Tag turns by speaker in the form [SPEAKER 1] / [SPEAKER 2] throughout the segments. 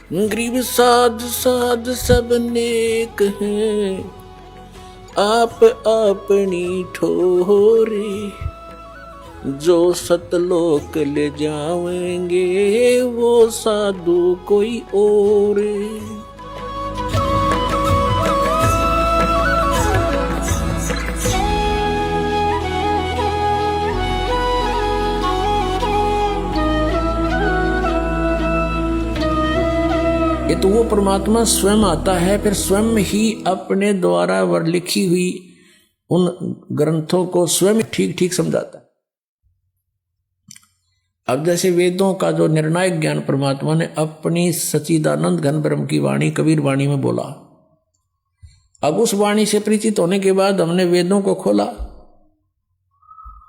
[SPEAKER 1] गरीब साध साध सब नेक हैं, आप अपनी ठोरे, जो सतलोक ले जाएंगे वो साधु कोई और। ये तो वो परमात्मा स्वयं आता है, फिर स्वयं ही अपने द्वारा वर लिखी हुई उन ग्रंथों को स्वयं ठीक ठीक समझाता है। अब जैसे वेदों का जो निर्णायक ज्ञान परमात्मा ने अपनी सच्चिदानंद घन ब्रह्म की वाणी कबीर वाणी में बोला, अब उस वाणी से परिचित होने के बाद हमने वेदों को खोला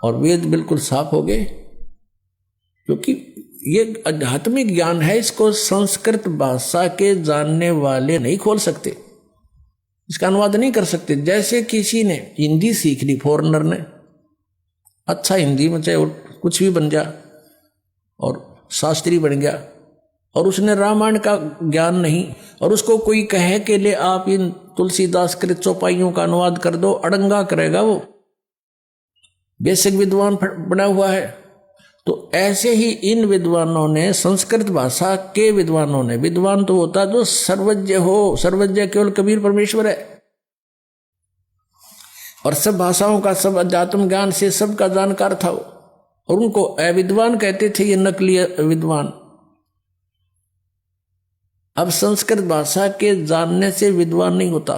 [SPEAKER 1] और वेद बिल्कुल साफ हो गए, क्योंकि ये आध्यात्मिक ज्ञान है, इसको संस्कृत भाषा के जानने वाले नहीं खोल सकते, इसका अनुवाद नहीं कर सकते। जैसे किसी ने हिंदी सीख ली, फॉरेनर ने अच्छा हिंदी में चाहे कुछ भी बन जा और शास्त्री बन गया, और उसने रामायण का ज्ञान नहीं, और उसको कोई कहे के लिए आप इन तुलसीदास कृत चौपाइयों का अनुवाद कर दो, अड़ंगा करेगा वो, बेसिक विद्वान बना हुआ है। तो ऐसे ही इन विद्वानों ने, संस्कृत भाषा के विद्वानों ने, विद्वान तो होता जो सर्वज्ञ हो, सर्वज्ञ केवल कबीर परमेश्वर है, और सब भाषाओं का, सब अध्यात्म ज्ञान से सबका जानकार था वो, और उनको अविद्वान कहते थे, ये नकली विद्वान। अब संस्कृत भाषा के जानने से विद्वान नहीं होता,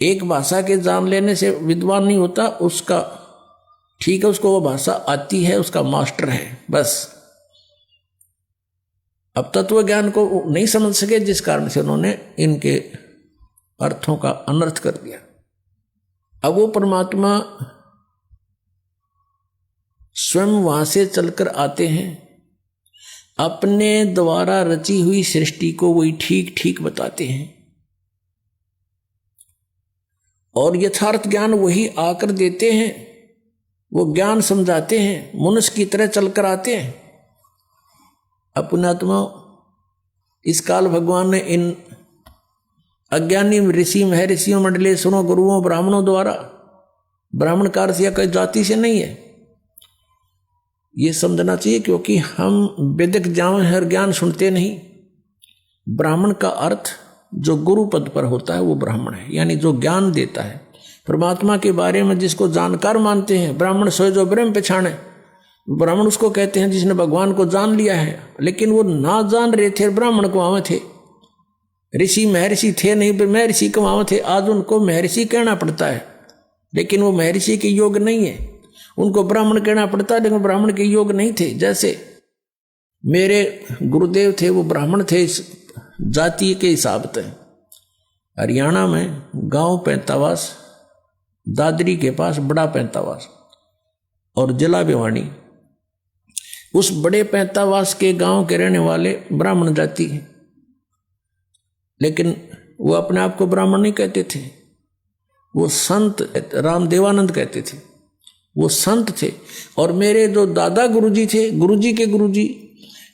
[SPEAKER 1] एक भाषा के जान लेने से विद्वान नहीं होता, उसका ठीक है, उसको वो भाषा आती है, उसका मास्टर है बस। अब तत्व ज्ञान को नहीं समझ सके, जिस कारण से उन्होंने इनके अर्थों का अनर्थ कर दिया। अब वो परमात्मा स्वयं वहां से चलकर आते हैं, अपने द्वारा रची हुई सृष्टि को वही ठीक ठीक बताते हैं, और यथार्थ ज्ञान वही आकर देते हैं, वो ज्ञान समझाते हैं, मनुष्य की तरह चलकर आते हैं। अपनात्मा इस काल भगवान ने इन अज्ञानी ऋषि महर्षियों मंडले सुनो गुरुओं ब्राह्मणों द्वारा, ब्राह्मण का अर्थ या कोई जाति से नहीं है, ये समझना चाहिए, क्योंकि हम वेदिक हर ज्ञान सुनते नहीं। ब्राह्मण का अर्थ जो गुरु पद पर होता है वो ब्राह्मण है, यानी जो ज्ञान देता है परमात्मा के बारे में, जिसको जानकार मानते हैं। ब्राह्मण सोए जो ब्रह्म पहचाने, ब्राह्मण उसको कहते हैं जिसने भगवान को जान लिया है, लेकिन वो ना जान रहे थे, ब्राह्मण को वहां थे, ऋषि महर्षि थे नहीं, महर्षि को वहां थे। आज उनको महर्षि कहना पड़ता है, लेकिन वो महर्षि के योग नहीं है, उनको ब्राह्मण कहना पड़ता है, लेकिन ब्राह्मण के योग नहीं थे। जैसे मेरे गुरुदेव थे, वो ब्राह्मण थे इस जाति के हिसाब से। हरियाणा में गांव पैंतावास, दादरी के पास बड़ा पैंतावास और जिला भिवानी, उस बड़े पैंतावास के गांव के रहने वाले ब्राह्मण जाति हैं, लेकिन वो अपने आप को ब्राह्मण नहीं कहते थे, वो संत रामदेवानंद कहते थे, वो संत थे। और मेरे जो दादा गुरुजी थे, गुरुजी के गुरुजी,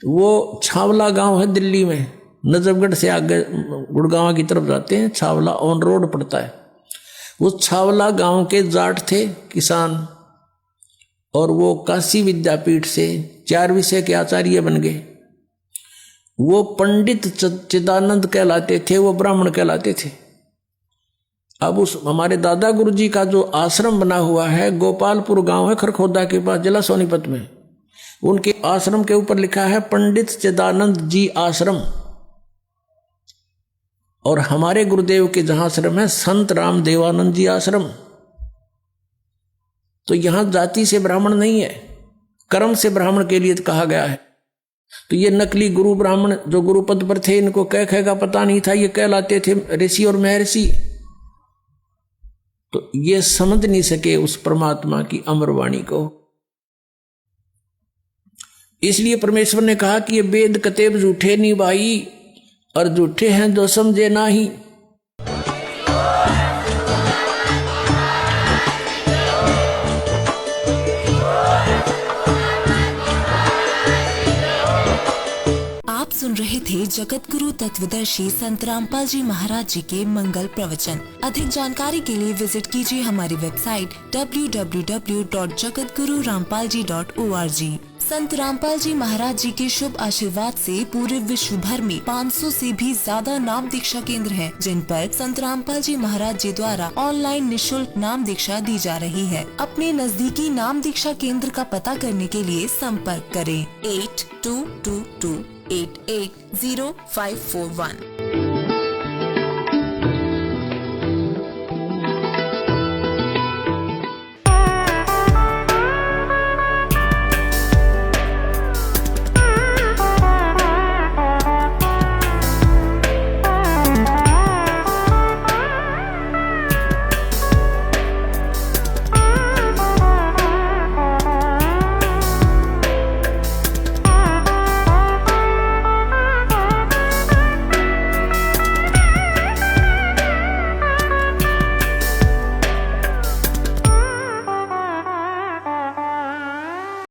[SPEAKER 1] वो छावला गांव है दिल्ली में, नजफगढ़ से आगे गुड़गांव की तरफ जाते हैं, छावला ऑन रोड पड़ता है। वो छावला गांव के जाट थे, किसान, और वो काशी विद्यापीठ से 4 विषय के आचार्य बन गए। वो पंडित चिदानंद कहलाते थे, वो ब्राह्मण कहलाते थे। अब उस हमारे दादा गुरुजी का जो आश्रम बना हुआ है, गोपालपुर गांव है खरखोदा के पास, जिला सोनीपत में, उनके आश्रम के ऊपर लिखा है पंडित चिदानंद जी आश्रम, और हमारे गुरुदेव के जहां आश्रम है संत राम देवानंद जी आश्रम। तो यहां जाति से ब्राह्मण नहीं है, कर्म से ब्राह्मण के लिए कहा गया है। तो ये नकली गुरु ब्राह्मण जो गुरु पद पर थे, इनको कह का पता नहीं था, ये कहलाते थे ऋषि और महर्षि। तो ये समझ नहीं सके उस परमात्मा की अमरवाणी को, इसलिए परमेश्वर ने कहा कि ये वेद कतेब झूठे नहीं भाई, और झूठे हैं जो समझे ना ही।
[SPEAKER 2] आप सुन रहे थे जगत गुरु तत्वदर्शी संत रामपाल जी महाराज जी के मंगल प्रवचन। अधिक जानकारी के लिए विजिट कीजिए हमारी वेबसाइट www.jagatgururampalji.org। संत रामपाल जी महाराज जी के शुभ आशीर्वाद से पूरे विश्व भर में 500 से भी ज्यादा नाम दीक्षा केंद्र हैं, जिन पर संत रामपाल जी महाराज जी द्वारा ऑनलाइन निशुल्क नाम दीक्षा दी जा रही है। अपने नजदीकी नाम दीक्षा केंद्र का पता करने के लिए संपर्क करें 8222880541।